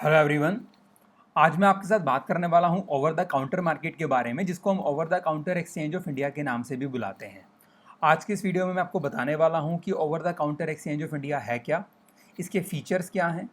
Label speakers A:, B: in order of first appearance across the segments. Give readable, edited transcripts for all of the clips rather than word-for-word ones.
A: Hello everyone. आज मैं आपके साथ बात करने वाला हूं ओवर द काउंटर मार्केट के बारे में, जिसको हम over the counter exchange of India के नाम से भी बुलाते हैं। आज की इस वीडियो में मैं आपको बताने वाला हूं कि over the counter exchange of India है क्या, इसके फीचर्स क्या हैं,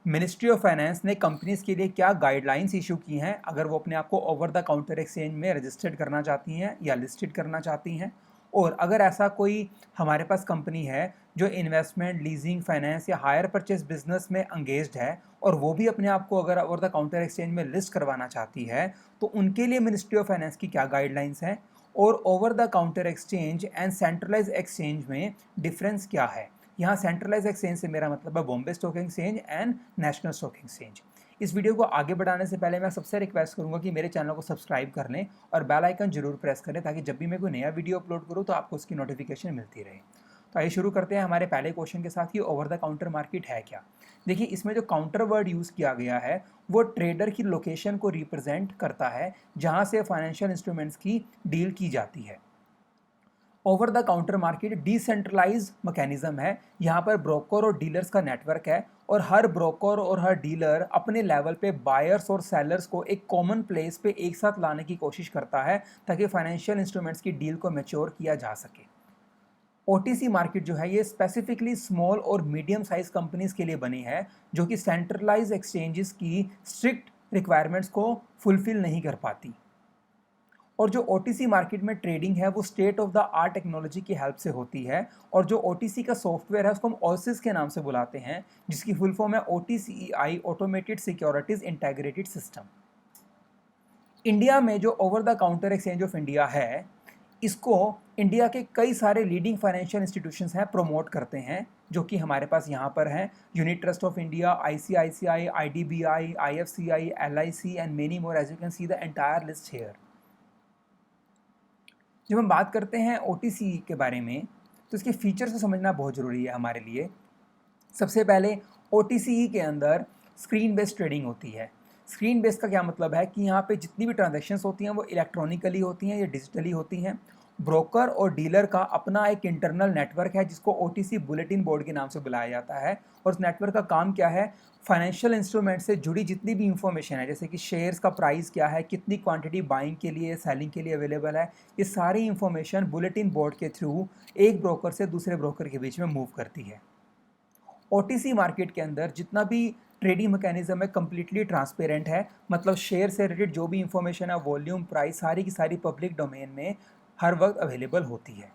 A: मिनिस्ट्री ऑफ फाइनेंस ने कंपनीज के लिए क्या गाइडलाइंस इशू की हैं अगर वो अपने आप को ओवर द काउंटर एक्सचेंज में रजिस्टर्ड करना चाहती हैं या लिस्टेड करना चाहती हैं, और अगर ऐसा कोई हमारे पास कंपनी है जो इन्वेस्टमेंट, लीजिंग, फाइनेंस या हायर परचेज बिजनेस में एंगेज्ड है और वो भी अपने आप को अगर ओवर द काउंटर एक्सचेंज में लिस्ट करवाना चाहती है, तो उनके लिए मिनिस्ट्री ऑफ फाइनेंस की क्या गाइडलाइंस हैं और over the counter exchange and centralise exchange में डिफरेंस क्या है। यहाँ सेंट्रलाइज एक्सचेंज से मेरा मतलब है Bombay stock exchange and national stock exchange. इस वीडियो को आगे बढ़ाने से पहले मैं सबसे रिक्वेस्ट करूंगा कि मेरे चैनल को सब्सक्राइब कर लें और बेल आइकन जरूर प्रेस करें, ताकि जब भी मैं कोई नया वीडियो अपलोड करूं तो आपको उसकी नोटिफिकेशन मिलती रहे। तो आइए शुरू करते हैं हमारे पहले क्वेश्चन के साथ कि ओवर द काउंटर मार्केट है क्या। देखिए, इसमें जो काउंटर वर्ड यूज़ किया गया है वो ट्रेडर की लोकेशन को रिप्रेजेंट करता है जहां से फाइनेंशियल इंस्ट्रूमेंट्स की डील की जाती है। Over the counter market decentralise mechanism है। यहाँ पर ब्रोकर और डीलर्स का नेटवर्क है और हर ब्रोकर और हर डीलर अपने लेवल पे बायर्स और सेलर्स को एक कॉमन प्लेस पे एक साथ लाने की कोशिश करता है ताकि फाइनेंशियल इंस्ट्रूमेंट्स की डील को मैच्योर किया जा सके। ओटीसी मार्केट जो है ये स्पेसिफिकली स्मॉल और मीडियम साइज कंपनीज के लिए बनी है जो कि सेंट्रलाइज एक्सचेंजेस की स्ट्रिक्ट रिक्वायरमेंट्स को फुलफिल नहीं कर पाती। और जो ओटीसी मार्केट में ट्रेडिंग है वो state of the art technology की हेल्प से होती है, और जो ओटीसी का सॉफ्टवेयर है उसको हम ओसिस के नाम से बुलाते हैं, जिसकी फुल फॉर्म है OTCE, automated securities integrated system. India में जो over the counter exchange of India है, इसको इंडिया के कई सारे लीडिंग फाइनेंशियल इंस्टीट्यूशंस हैं प्रमोट करते हैं, जो कि हमारे पास यहाँ पर हैं unit trust of India, ICICI, IDBI, IFCI, LIC and many more. As you can see the entire list here. जब हम बात करते हैं ओटीसी के बारे में तो इसके फीचर्स को समझना बहुत ज़रूरी है हमारे लिए। सबसे पहले ओटीसी के अंदर स्क्रीन बेस्ड ट्रेडिंग होती है। स्क्रीन बेस्ड का क्या मतलब है कि यहाँ पे जितनी भी ट्रांजैक्शंस होती हैं वो इलेक्ट्रॉनिकली होती हैं या डिजिटली होती हैं। ब्रोकर और डीलर का अपना एक इंटरनल नेटवर्क है जिसको ओटीसी बुलेटिन बोर्ड के नाम से बुलाया जाता है, और उस नेटवर्क का काम क्या है, फाइनेंशियल इंस्ट्रूमेंट से जुड़ी जितनी भी इंफॉर्मेशन है, जैसे कि शेयर्स का प्राइस क्या है, कितनी क्वांटिटी बाइंग के लिए, सेलिंग के लिए अवेलेबल है, ये सारी इंफॉर्मेशन बुलेटिन बोर्ड के थ्रू एक ब्रोकर से दूसरे ब्रोकर के बीच में मूव करती है। ओटीसी मार्केट के अंदर जितना भी ट्रेडिंग मैकेनिज्म है कंप्लीटली ट्रांसपेरेंट है, मतलब शेयर से रिलेटेड जो भी इंफॉर्मेशन है, वॉल्यूम, प्राइस, सारी की सारी पब्लिक डोमेन में हर वक्त अवेलेबल होती है।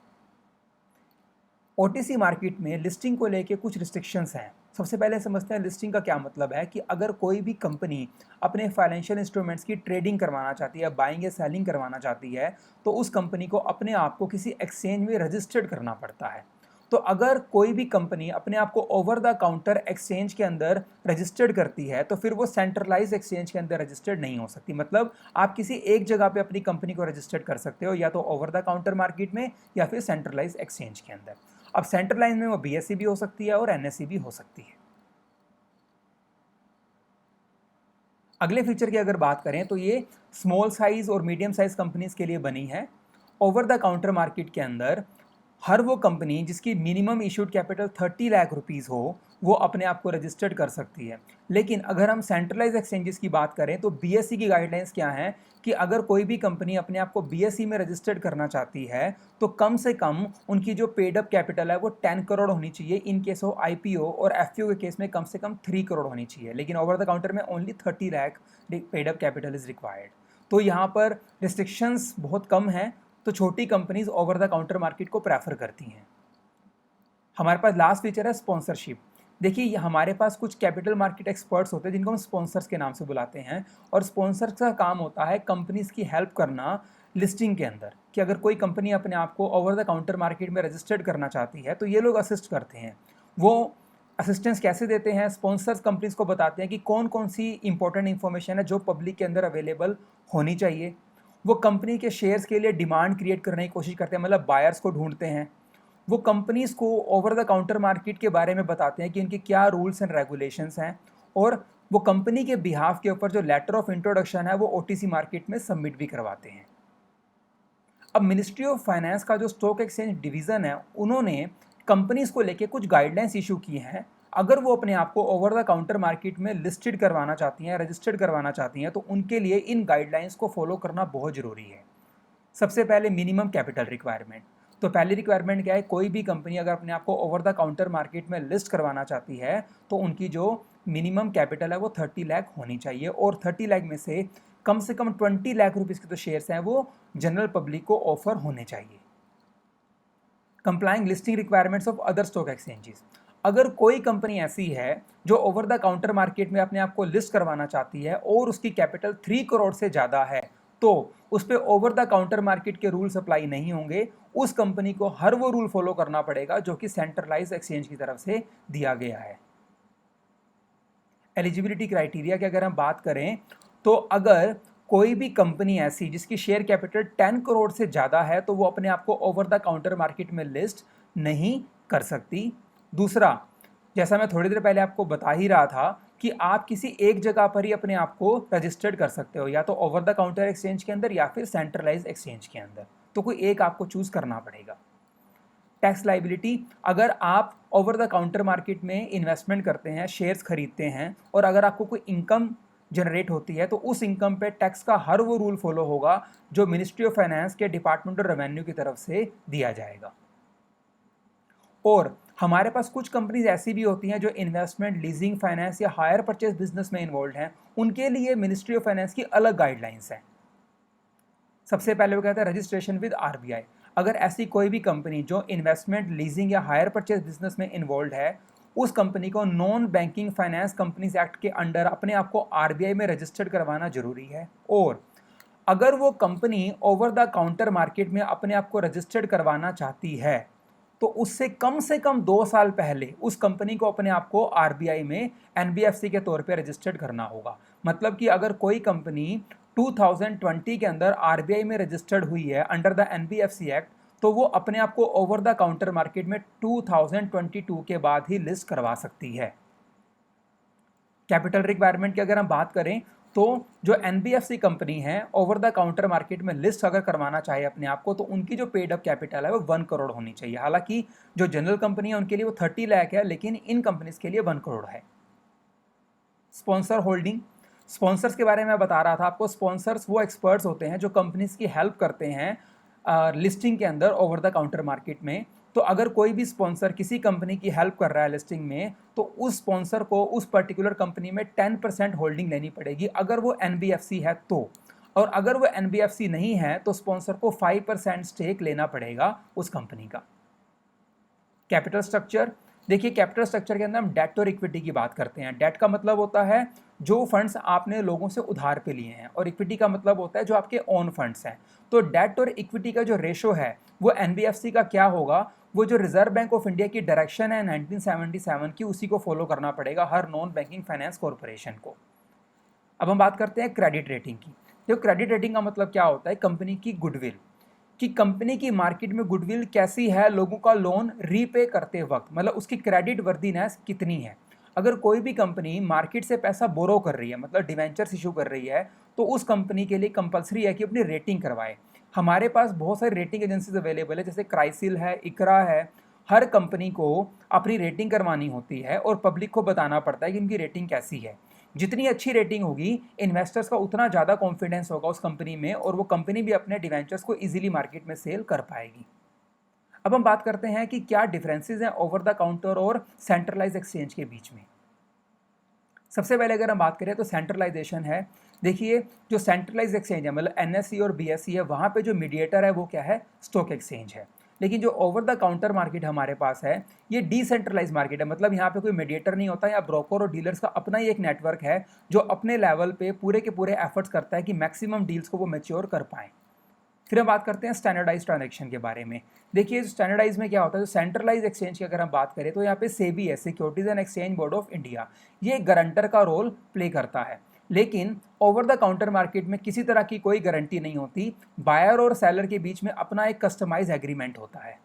A: ओटीसी मार्केट में लिस्टिंग को लेके कुछ रिस्ट्रिक्शंस हैं। सबसे पहले समझते हैं लिस्टिंग का क्या मतलब है कि अगर कोई भी कंपनी अपने फाइनेंशियल इंस्ट्रूमेंट्स की ट्रेडिंग करवाना चाहती है, बाइंग या सेलिंग करवाना चाहती है, तो उस कंपनी को अपने आप को किसी एक्सचेंज में रजिस्टर्ड करना पड़ता है। तो अगर कोई भी कंपनी अपने आप को ओवर द काउंटर एक्सचेंज के अंदर रजिस्टर्ड करती है तो फिर वो सेंट्रलाइज एक्सचेंज के अंदर रजिस्टर्ड नहीं हो सकती। मतलब आप किसी एक जगह पे अपनी कंपनी को रजिस्टर्ड कर सकते हो, या तो ओवर द काउंटर मार्केट में या फिर सेंट्रलाइज एक्सचेंज के अंदर। अब सेंट्रलाइज में वो बीएसई भी हो सकती है और एनएसई भी हो सकती है। अगले फीचर की अगर बात करें तो ये स्मॉल साइज और मीडियम साइज कंपनीज के लिए बनी है। ओवर द काउंटर मार्केट के अंदर हर वो कंपनी जिसकी minimum issued capital 30 lakh rupees हो वो अपने आप को रजिस्टर्ड कर सकती है। लेकिन अगर हम सेंट्रलाइज एक्सचेंजेस की बात करें तो बीएसई की गाइडलाइंस क्या हैं कि अगर कोई भी कंपनी अपने आप को बीएसई में रजिस्टर्ड करना चाहती है तो कम से कम उनकी जो पेड अप कैपिटल है वो 10 करोड़ होनी चाहिए इन केस ऑफ आईपीओ, और एफपीओ के केस में कम से कम 3 करोड़ होनी चाहिए। लेकिन ओवर द काउंटर में only 30 lakh paid up capital is required. तो यहाँ पर रिस्ट्रिक्शंस बहुत कम हैं, तो छोटी companies over the counter market को प्रेफर करती हैं। हमारे पास लास्ट फीचर है स्पॉन्सरशिप। देखिए, हमारे पास कुछ कैपिटल मार्केट एक्सपर्ट्स होते हैं जिनको हम स्पॉन्सर्स के नाम से बुलाते हैं, और स्पॉन्सर्स का काम होता है कंपनीज की हेल्प करना लिस्टिंग के अंदर, कि अगर कोई कंपनी अपने आप को ओवर द काउंटर मार्केट में रजिस्टर्ड करना चाहती है तो ये लोग असिस्ट करते हैं। वो असिस्टेंस कैसे देते हैं, स्पॉन्सर्स कंपनीज को बताते हैं कि कौन कौन सी इंपॉर्टेंट इंफॉर्मेशन है जो पब्लिक के अंदर अवेलेबल होनी चाहिए। वो कंपनी के शेयर्स के लिए डिमांड क्रिएट करने की कोशिश करते हैं, मतलब बायर्स को ढूंढते हैं। वो कंपनीज को ओवर द काउंटर मार्केट के बारे में बताते हैं कि उनके क्या रूल्स एंड रेगुलेशंस हैं, और वो कंपनी के बिहाफ के ऊपर जो लेटर ऑफ इंट्रोडक्शन है वो ओटीसी मार्केट में सबमिट भी करवाते हैं। अब मिनिस्ट्री ऑफ फाइनेंस का जो स्टॉक एक्सचेंज डिवीज़न है उन्होंने कंपनीज को लेके कुछ गाइडलाइंस इशू की हैं अगर वो अपने आप को ओवर द काउंटर मार्केट में लिस्टेड करवाना चाहती हैं, रजिस्टर्ड करवाना चाहती हैं, तो उनके लिए इन गाइडलाइंस को फॉलो करना बहुत ज़रूरी है। सबसे पहले मिनिमम कैपिटल रिक्वायरमेंट। तो पहली रिक्वायरमेंट क्या है, कोई भी कंपनी अगर अपने आप को ओवर द काउंटर मार्केट में लिस्ट करवाना चाहती है तो उनकी जो मिनिमम कैपिटल है वो 30 लाख होनी चाहिए, और 30 लाख में से कम 20 लाख रुपीज़ के जो शेयर्स हैं वो जनरल पब्लिक को ऑफर होने चाहिए। Complying listing requirements of other stock exchanges. अगर कोई कंपनी ऐसी है जो ओवर द काउंटर मार्केट में अपने आप को लिस्ट करवाना चाहती है और उसकी कैपिटल 3 करोड़ से ज़्यादा है, तो उस पर ओवर द काउंटर मार्केट के रूल्स अप्लाई नहीं होंगे। उस कंपनी को हर वो रूल फॉलो करना पड़ेगा जो कि सेंट्रलाइज एक्सचेंज की तरफ से दिया गया है। एलिजिबिलिटी क्राइटेरिया की अगर हम बात करें तो अगर कोई भी कंपनी ऐसी जिसकी शेयर कैपिटल 10 करोड़ से ज़्यादा है तो वो अपने आप को ओवर द काउंटर मार्केट में लिस्ट नहीं कर सकती। दूसरा, जैसा मैं थोड़ी देर पहले आपको बता ही रहा था कि आप किसी एक जगह पर ही अपने आप को रजिस्टर्ड कर सकते हो, या तो ओवर द काउंटर एक्सचेंज के अंदर या फिर सेंट्रलाइज एक्सचेंज के अंदर, तो कोई एक आपको चूज करना पड़ेगा। टैक्स लाइबिलिटी, अगर आप ओवर द काउंटर मार्केट में इन्वेस्टमेंट करते हैं, शेयर्स खरीदते हैं, और अगर आपको कोई इनकम जनरेट होती है तो उस इनकम पे टैक्स का हर वो रूल फॉलो होगा जो मिनिस्ट्री ऑफ फाइनेंस के डिपार्टमेंट ऑफ रेवेन्यू की तरफ से दिया जाएगा। और हमारे पास कुछ कंपनीज ऐसी भी होती हैं जो इन्वेस्टमेंट, लीजिंग, फाइनेंस या हायर परचेज बिजनेस में इन्वॉल्व हैं, उनके लिए मिनिस्ट्री ऑफ फाइनेंस की अलग गाइडलाइंस हैं। सबसे पहले वो कहता है रजिस्ट्रेशन विद आरबीआई। अगर ऐसी कोई भी कंपनी जो इन्वेस्टमेंट, लीजिंग या हायर परचेज बिजनेस में इन्वॉल्व है, उस कंपनी को non banking finance companies act के अंडर अपने आप को आरबीआई में रजिस्टर्ड करवाना जरूरी है। और अगर वो company over the counter market में अपने आप को रजिस्टर्ड करवाना चाहती है तो उससे कम से कम 2 साल पहले उस कंपनी को अपने आप को आरबीआई में एनबीएफसी के तौर पे रजिस्टर्ड करना होगा। मतलब कि अगर कोई कंपनी 2020 के अंदर आरबीआई में रजिस्टर्ड हुई है अंडर द एनबीएफसी एक्ट, तो वो अपने आप को ओवर द काउंटर मार्केट में 2022 के बाद ही लिस्ट करवा सकती है। कैपिटल रिक्वायरमेंट की अगर हम बात करें तो जो एनबीएफसी कंपनी है ओवर द काउंटर मार्केट में लिस्ट अगर करवाना चाहे अपने आप को, तो उनकी जो पेड अप कैपिटल है वो 1 करोड़ होनी चाहिए। हालांकि जो जनरल कंपनी है उनके लिए वो 30 लाख है, लेकिन इन कंपनीज के लिए 1 करोड़ है। स्पॉन्सर होल्डिंग, स्पॉन्सर्स के बारे में मैं बता रहा था आपको। स्पॉन्सर्स वो एक्सपर्ट्स होते हैं जो कंपनीज की हेल्प करते हैं लिस्टिंग के अंदर ओवर द काउंटर मार्केट में। तो अगर कोई भी स्पॉन्सर किसी कंपनी की हेल्प कर रहा है लिस्टिंग में, तो उस स्पॉन्सर को उस पर्टिकुलर कंपनी में 10% होल्डिंग लेनी पड़ेगी अगर वो एनबीएफसी है तो। और अगर वो एनबीएफसी नहीं है तो स्पॉन्सर को 5% स्टेक लेना पड़ेगा उस कंपनी का। कैपिटल स्ट्रक्चर, देखिए कैपिटल स्ट्रक्चर के अंदर हम डेट और इक्विटी की बात करते हैं। डेट का मतलब होता है जो फंड्स आपने लोगों से उधार पे लिए हैं, और इक्विटी का मतलब होता है जो आपके ओन फंड्स हैं। तो डेट और इक्विटी का जो रेशो है वो एनबीएफसी का क्या होगा, वो जो रिजर्व बैंक ऑफ इंडिया की डायरेक्शन है 1977 की, उसी को फॉलो करना पड़ेगा हर नॉन बैंकिंग फाइनेंस कॉरपोरेशन को। अब हम बात करते हैं क्रेडिट रेटिंग की। देखो क्रेडिट रेटिंग का मतलब क्या होता है, कंपनी की गुडविल, कि कंपनी की मार्केट में गुडविल कैसी है लोगों का लोन रीपे करते वक्त, मतलब उसकी क्रेडिट वर्दीनेस कितनी है। अगर कोई भी कंपनी मार्केट से पैसा बोरो कर रही है, मतलब डिवेंचर्स इशू कर रही है, तो उस कंपनी के लिए कंपलसरी है कि अपनी रेटिंग करवाए। हमारे पास बहुत सारी रेटिंग एजेंसीज अवेलेबल है, जैसे क्राइसिल है, इकरा है। हर कंपनी को अपनी रेटिंग करवानी होती है और पब्लिक को बताना पड़ता है कि उनकी रेटिंग कैसी है। जितनी अच्छी रेटिंग होगी, इन्वेस्टर्स का उतना ज़्यादा कॉन्फिडेंस होगा उस कंपनी में, और वो कंपनी भी अपने डिवेंचर्स को इजीली मार्केट में सेल कर पाएगी। अब हम बात करते हैं कि क्या डिफरेंसेस हैं ओवर द काउंटर और सेंट्रलाइज एक्सचेंज के बीच में। सबसे पहले अगर हम बात करें तो सेंट्रलाइजेशन है। देखिए जो सेंट्रलाइज एक्सचेंज है, मतलब एनएसई और बीएसई है, वहाँ पे जो मीडिएटर है वो क्या है, स्टॉक एक्सचेंज है। लेकिन जो ओवर द काउंटर मार्केट हमारे पास है ये डिसेंट्रलाइज मार्केट है, मतलब यहाँ पे कोई मीडिएटर नहीं होता, या ब्रोकर और डीलर्स का अपना ही एक नेटवर्क है जो अपने लेवल पे पूरे के पूरे एफर्ट्स करता है कि मैक्सिमम डील्स को वो मैच्योर कर पाएँ। फिर हम बात करते हैं स्टैंडर्डाइज ट्रांजैक्शन के बारे में। देखिए स्टैंडर्डाइज में क्या होता है, जो सेंट्रलाइज एक्सचेंज की अगर हम बात करें तो यहाँ पे सेबी है, securities and exchange board of India, ये गारंटर का रोल प्ले करता है। लेकिन ओवर द काउंटर मार्केट में किसी तरह की कोई गारंटी नहीं होती, बायर और सेलर के बीच में अपना एक कस्टमाइज एग्रीमेंट होता है।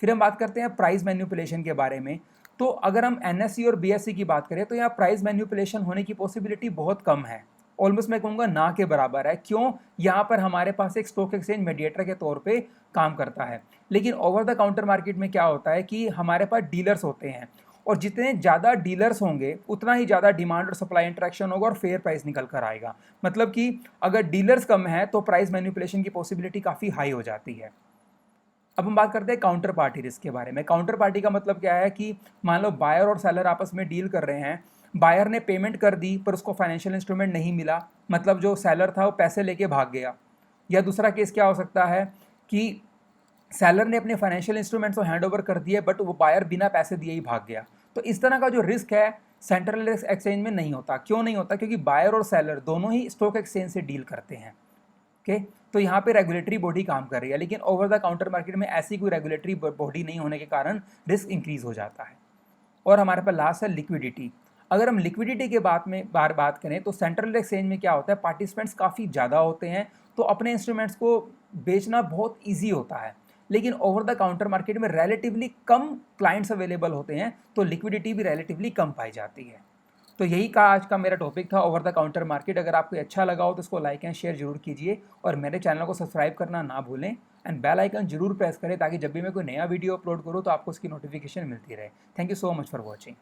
A: फिर हम बात करते हैं प्राइस मैन्युपुलेशन के बारे में। तो अगर हम एनएसई और बीएसई की बात करें तो यहाँ प्राइस मैन्युपुलेशन होने की पॉसिबिलिटी बहुत कम है, ऑलमोस्ट मैं कहूँगा ना के बराबर है। क्यों, यहाँ पर हमारे पास एक स्टॉक एक्सचेंज मीडिएटर के तौर पे काम करता है। लेकिन ओवर द काउंटर मार्केट में क्या होता है कि हमारे पास डीलर्स होते हैं, और जितने ज़्यादा डीलर्स होंगे उतना ही ज़्यादा डिमांड और सप्लाई इंटरेक्शन होगा और फेयर प्राइस निकल कर आएगा। मतलब कि अगर डीलर्स कम है तो प्राइस मैनिपुलेशन की पॉसिबिलिटी काफ़ी हाई हो जाती है। अब हम बात करते हैं काउंटर पार्टी रिस्क के बारे में। काउंटर पार्टी का मतलब क्या है कि मान लो बायर और सेलर आपस में डील कर रहे हैं, बायर ने पेमेंट कर दी पर उसको फाइनेंशियल इंस्ट्रूमेंट नहीं मिला, मतलब जो सेलर था वो पैसे लेके भाग गया। या दूसरा केस क्या हो सकता है कि सेलर ने अपने फाइनेंशियल इंस्ट्रूमेंट्स को हैंड ओवर कर दिए बट वो बायर बिना पैसे दिए ही भाग गया। तो इस तरह का जो रिस्क है सेंट्रल एक्सचेंज में नहीं होता। क्यों नहीं होता? क्योंकि बायर और सेलर दोनों ही स्टॉक एक्सचेंज से डील करते हैं। ओके, तो यहाँ पे रेगुलेटरी बॉडी काम कर रही है, लेकिन ओवर द काउंटर मार्केट में ऐसी कोई रेगुलेटरी बॉडी नहीं होने के कारण रिस्क इंक्रीज हो जाता है। और हमारे पास लास्ट है लिक्विडिटी। अगर हम लिक्विडिटी के बात करें तो सेंट्रल एक्सचेंज में क्या होता है, पार्टिसिपेंट्स काफ़ी ज़्यादा होते हैं तो अपने इंस्ट्रूमेंट्स को बेचना बहुत ईजी होता है। लेकिन ओवर द काउंटर मार्केट में रिलेटिवली कम क्लाइंट्स अवेलेबल होते हैं तो लिक्विडिटी भी रिलेटिवली कम पाई जाती है। तो यही का आज का मेरा टॉपिक था, ओवर द काउंटर मार्केट। अगर आपको अच्छा लगा हो तो इसको लाइक एंड शेयर जरूर कीजिए और मेरे चैनल को सब्सक्राइब करना ना भूलें एंड बेल आइकन जरूर प्रेस करें ताकि जब भी मैं कोई नया वीडियो अपलोड करूँ तो आपको उसकी नोटिफिकेशन मिलती रहे। Thank you so much for watching.